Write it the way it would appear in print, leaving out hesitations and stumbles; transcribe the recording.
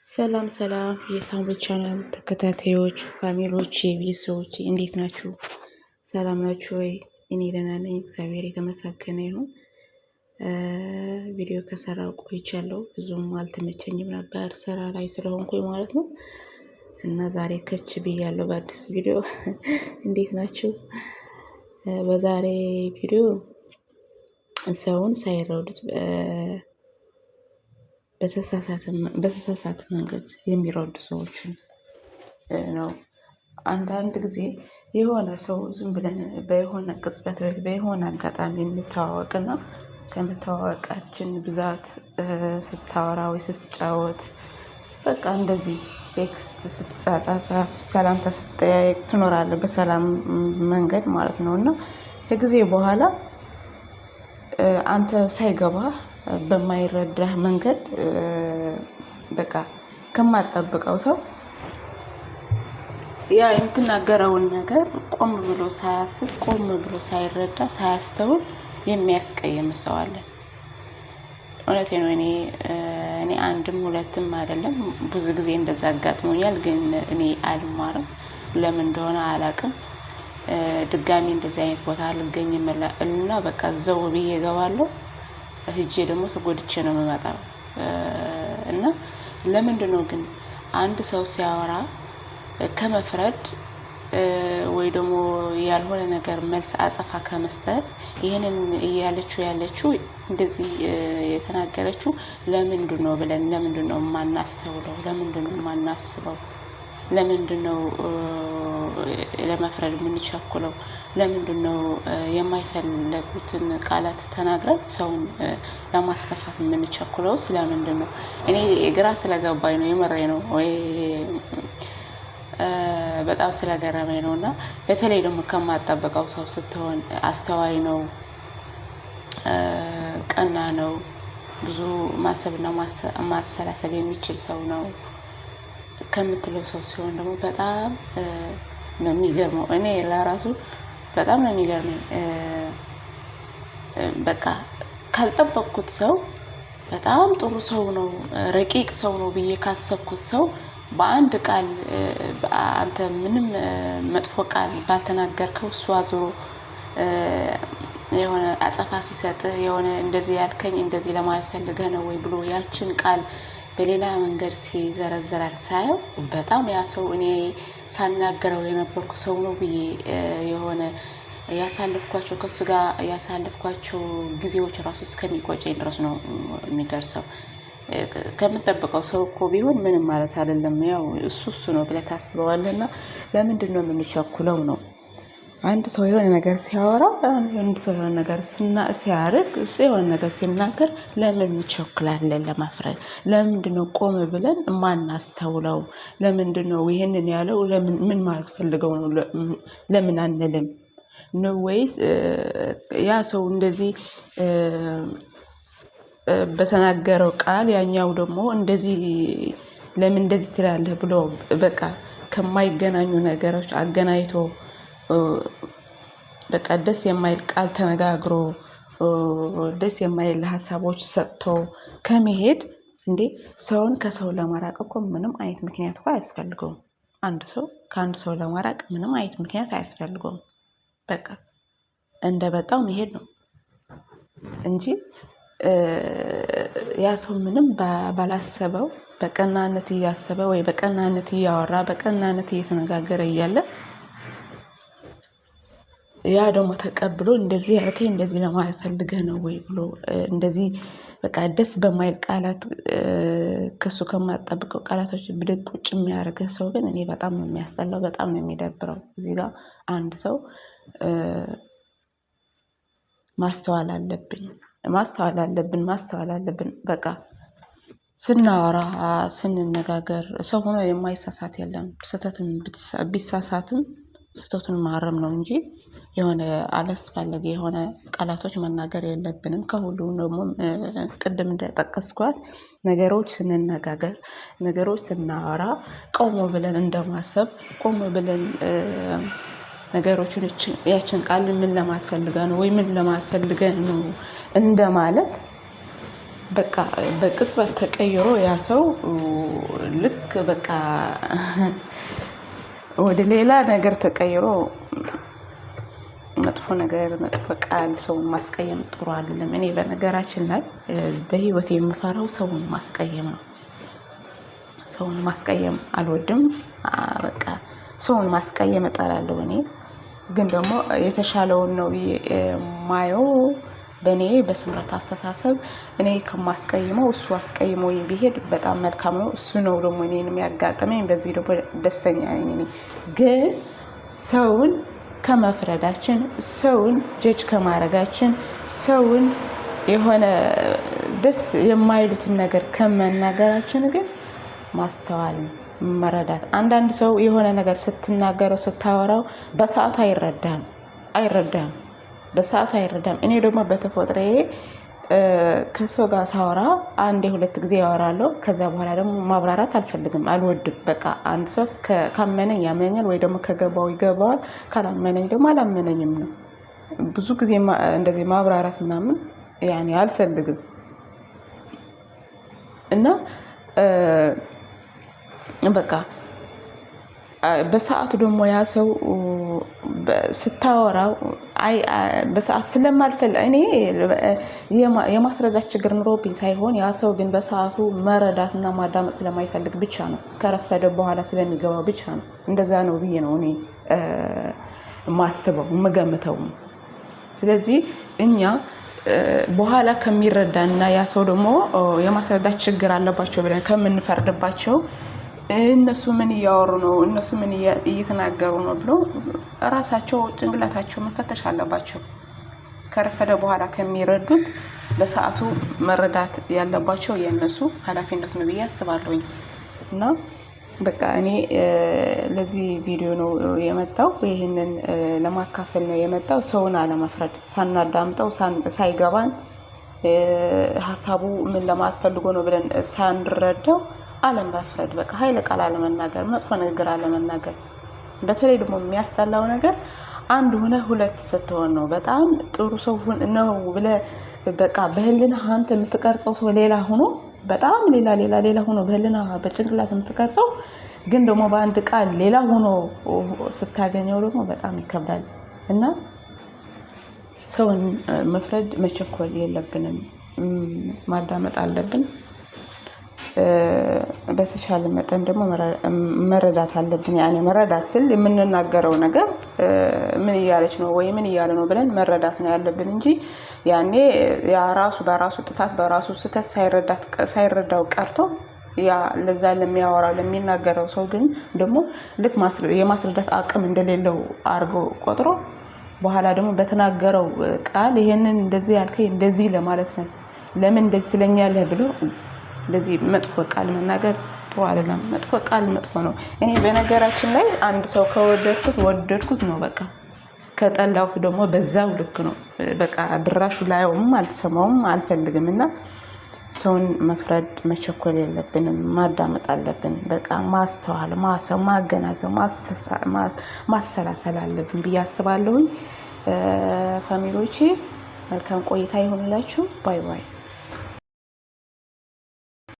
ሰላም ሰላም የሳምሪ ቻናል ተከታታዮች ፋሚሊዎች የቤተሰቦች እንዴት ናችሁ? ሰላም ናችሁ ወይ? እኔ ደህና ነኝ፣ እግዚአብሔር የተመሰገነ ይሁን። ቪዲዮ ከሰራው ቆይቻለሁ፣ ብዙም አልተመቸኝም ነበር ስራ ላይ ስለሆንኩኝ ማለት ነው። እና ዛሬ ከች ብያለሁ በአዲስ ቪዲዮ። እንዴት ናችሁ? በዛሬ ቪዲዮ ሰውን ሳይረዱት በተሳሳተ መንገድ የሚረዱ ሰዎችን ነው። አንዳንድ ጊዜ የሆነ ሰው ዝም ብለን በሆነ ቅጽበት በሆነ አጋጣሚ እንተዋወቅና ከመተዋወቃችን ብዛት ስታወራ ወይ ስትጫወት በቃ እንደዚህ ቴክስት ስትጻጻፍ ሰላምታ ስትጠያየቅ ትኖራለህ በሰላም መንገድ ማለት ነው። እና ከጊዜ በኋላ አንተ ሳይገባህ በማይረዳህ መንገድ በቃ ከማትጠብቀው ሰው ያ የምትናገረውን ነገር ቆም ብሎ ሳያስብ ቆም ብሎ ሳይረዳ ሳያስተውል የሚያስቀይም ሰው አለ። እውነቴን ነው። እኔ አንድም ሁለትም አይደለም ብዙ ጊዜ እንደዛ አጋጥሞኛል። ግን እኔ አልማርም፣ ለምን እንደሆነ አላውቅም። ድጋሚ እንደዚህ አይነት ቦታ አልገኝም እና በቃ ዘው ብዬ እገባለሁ። ሂጄ ደግሞ ተጎድቼ ነው የምመጣው። እና ለምንድነው ግን አንድ ሰው ሲያወራ ከመፍረድ ወይ ደግሞ ያልሆነ ነገር መልስ አጸፋ ከመስጠት ይሄንን ያለችው እንደዚህ የተናገረችው ለምንድነው ብለን ለምንድነው የማናስተውለው? ለምንድነው የማናስበው? ለምንድነው ለመፍረድ የምንቸኩለው? ለምንድነው የማይፈልጉትን ቃላት ተናግረን ሰውን ለማስከፋት የምንቸኩለው? ስለምንድነው? እኔ ግራ ስለገባኝ ነው፣ የመሬ ነው ወይ በጣም ስለገረመኝ ነው። እና በተለይ ደግሞ ከማጣበቀው ሰው ስትሆን አስተዋይ ነው፣ ቀና ነው፣ ብዙ ማሰብና ማሰላሰል የሚችል ሰው ነው ከምትለው ሰው ሲሆን ደግሞ በጣም ነው የሚገርመው። እኔ ለራሱ በጣም ነው የሚገርመኝ። በቃ ካልጠበቅኩት ሰው በጣም ጥሩ ሰው ነው፣ ረቂቅ ሰው ነው ብዬ ካሰብኩት ሰው በአንድ ቃል አንተ ምንም መጥፎ ቃል ባልተናገርከው እሱ አዝሮ የሆነ አጸፋ ሲሰጥህ የሆነ እንደዚህ ያልከኝ እንደዚህ ለማለት ፈልገህ ነው ወይ ብሎ ያችን ቃል በሌላ መንገድ ሲዘረዝራል ሳየው በጣም ያ ሰው እኔ ሳናገረው የነበርኩ ሰው ነው ብዬ የሆነ ያሳለፍኳቸው ከሱ ጋር ያሳለፍኳቸው ጊዜዎች ራሱ እስከሚቆጨኝ ድረስ ነው የሚደርሰው። ከምትጠብቀው ሰው እኮ ቢሆን ምንም ማለት አይደለም፣ ያው እሱ ነው ብለህ ታስበዋለህና ለምንድነው የምንቸኩለው ነው። አንድ ሰው የሆነ ነገር ሲያወራ አንድ ሰው የሆነ ነገር ሲያርግ የሆነ ነገር ሲናገር ለምን እንቸኩላለን ለማፍረድ? ለምንድነው ቆም ብለን ማናስተውለው? ለምንድነው ይሄንን ያለው ምን ማለት ፈልገው ነው ለምን አንልም ነው? ወይስ ያ ሰው እንደዚህ በተናገረው ቃል ያኛው ደግሞ እንደዚህ ለምን እንደዚህ ትላለህ ብሎ በቃ ከማይገናኙ ነገሮች አገናኝቶ በቃ ደስ የማይል ቃል ተነጋግሮ ደስ የማይል ሐሳቦች ሰጥቶ ከመሄድ እንዴ ሰውን ከሰው ለማራቅ እኮ ምንም አይነት ምክንያት እኮ አያስፈልገውም። አንድ ሰው ከአንድ ሰው ለማራቅ ምንም አይነት ምክንያት አያስፈልገውም። በቃ እንደበጣው መሄድ ነው እንጂ ያ ሰው ምንም ባላሰበው በቀናነት እያሰበ ወይ በቀናነት እያወራ በቀናነት እየተነጋገረ እያለ ያ ደግሞ ተቀብሎ እንደዚህ ያልከኝ እንደዚህ ለማለት ፈልገህ ነው ወይ ብሎ እንደዚህ በቃ ደስ በማይል ቃላት ከሱ ከማጣብቀው ቃላቶች ብድግ ቁጭ የሚያደርገው ሰው ግን እኔ በጣም ነው የሚያስጠላው፣ በጣም ነው የሚደብረው። እዚህ ጋር አንድ ሰው ማስተዋል አለብን። በቃ ስናወራ ስንነጋገር ሰው ሆኖ የማይሳሳት የለም። ስህተትን ቢሳሳትም ስህተቱን ማረም ነው እንጂ የሆነ አላስፈላጊ የሆነ ቃላቶች መናገር የለብንም። ከሁሉም ደግሞ ቅድም እንደጠቀስኳት ነገሮች ስንነጋገር ነገሮች ስናወራ ቆም ብለን እንደማሰብ ቆም ብለን ነገሮችን ያችን ቃል ምን ለማለት ፈልገህ ነው ወይ ምን ለማለት ፈልገህ ነው እንደማለት በቃ በቅጽበት ተቀይሮ ያ ሰው ልክ በቃ ወደ ሌላ ነገር ተቀይሮ መጥፎ ነገር መጥፎ ቃል ሰውን ማስቀየም ጥሩ አይደለም። እኔ በነገራችን ላይ በህይወት የምፈራው ሰውን ማስቀየም ነው። ሰውን ማስቀየም አልወድም። በቃ ሰውን ማስቀየም እጠላለሁ። እኔ ግን ደግሞ የተሻለውን ነው የማየው። በእኔ በስምረት አስተሳሰብ እኔ ከማስቀይመው እሱ አስቀይሞኝ ቢሄድ በጣም መልካም ነው። እሱ ነው ደግሞ እኔን የሚያጋጥመኝ። በዚህ ደግሞ ደስተኛ ነኝ። ግን ሰውን ከመፍረዳችን፣ ሰውን ጀጅ ከማድረጋችን፣ ሰውን የሆነ ደስ የማይሉትን ነገር ከመናገራችን ግን ማስተዋል መረዳት። አንዳንድ ሰው የሆነ ነገር ስትናገረው ስታወራው በሰዓቱ አይረዳም። በሰዓቱ አይረዳም። እኔ ደግሞ በተፈጥሮዬ ከሰው ጋር ሳወራ አንዴ ሁለት ጊዜ ያወራለሁ። ከዛ በኋላ ደግሞ ማብራራት አልፈልግም፣ አልወድም። በቃ አንድ ሰው ካመነኝ ያመነኛል፣ ወይ ደግሞ ከገባው ይገባዋል፣ ካላመነኝ ደግሞ አላመነኝም ነው። ብዙ ጊዜ እንደዚህ ማብራራት ምናምን ያኔ አልፈልግም እና በቃ በሰዓቱ ደግሞ ያ ሰው ስታወራው በሰዓት ስለማልፈልግ እኔ የማስረዳት ችግር ኑሮብኝ ሳይሆን ያ ሰው ግን በሰዓቱ መረዳትና ማዳመጥ ስለማይፈልግ ብቻ ነው። ከረፈደ በኋላ ስለሚገባው ብቻ ነው። እንደዛ ነው ብዬ ነው እኔ ማስበው የምገምተው። ስለዚህ እኛ በኋላ ከሚረዳና ያ ሰው ደግሞ የማስረዳት ችግር አለባቸው ብለን ከምንፈርድባቸው እነሱ ምን እያወሩ ነው፣ እነሱ ምን እየተናገሩ ነው ብሎ ራሳቸው ጭንቅላታቸው መፈተሽ አለባቸው። ከረፈደ በኋላ ከሚረዱት በሰዓቱ መረዳት ያለባቸው የእነሱ ኃላፊነት ነው ብዬ አስባለሁኝ። እና በቃ እኔ ለዚህ ቪዲዮ ነው የመጣው፣ ይህንን ለማካፈል ነው የመጣው። ሰውን አለመፍረድ፣ ሳናዳምጠው ሳይገባን ሀሳቡ ምን ለማለት ፈልጎ ነው ብለን ሳንረዳው አለመፍረድ። በቃ ኃይለ ቃል አለመናገር፣ መጥፎ ንግግር አለመናገር። በተለይ ደግሞ የሚያስጠላው ነገር አንድ ሆነ ሁለት ስትሆን ነው። በጣም ጥሩ ሰው ነው ብለህ በቃ በህልና አንተ የምትቀርጸው ሰው ሌላ ሆኖ በጣም ሌላ ሆኖ በህልና በጭንቅላት የምትቀርጸው ግን ደግሞ በአንድ ቃል ሌላ ሆኖ ስታገኘው ደግሞ በጣም ይከብዳል። እና ሰውን መፍረድ መቸኮል የለብንም፣ ማዳመጥ አለብን። በተቻለ መጠን ደግሞ መረዳት አለብን። ያኔ መረዳት ስል የምንናገረው ነገር ምን እያለች ነው ወይ ምን እያለ ነው ብለን መረዳት ነው ያለብን እንጂ ያኔ ያ ራሱ በራሱ ጥፋት በራሱ ስህተት ሳይረዳው ቀርቶ ያ ለዛ ለሚያወራው ለሚናገረው ሰው ግን ደግሞ ልክ የማስረዳት አቅም እንደሌለው አድርጎ ቆጥሮ በኋላ ደግሞ በተናገረው ቃል ይሄንን እንደዚህ ያልከኝ እንደዚህ ለማለት ነው ለምን እንደዚህ ትለኛለህ ብሎ እንደዚህ መጥፎ ቃል መናገር ጥሩ አይደለም። መጥፎ ቃል መጥፎ ነው። እኔ በነገራችን ላይ አንድ ሰው ከወደድኩት ነው በቃ፣ ከጠላሁት ደግሞ በዛው ልክ ነው በቃ። ድራሹ ላይውም አልሰማውም አልፈልግም። እና ሰውን መፍረድ መቸኮል የለብንም፣ ማዳመጥ አለብን። በቃ ማስተዋል፣ ማሰብ፣ ማገናዘብ፣ ማሰላሰል አለብን ብዬ አስባለሁኝ። ፋሚሊዎቼ መልካም ቆይታ ይሁንላችሁ። ባይ ባይ።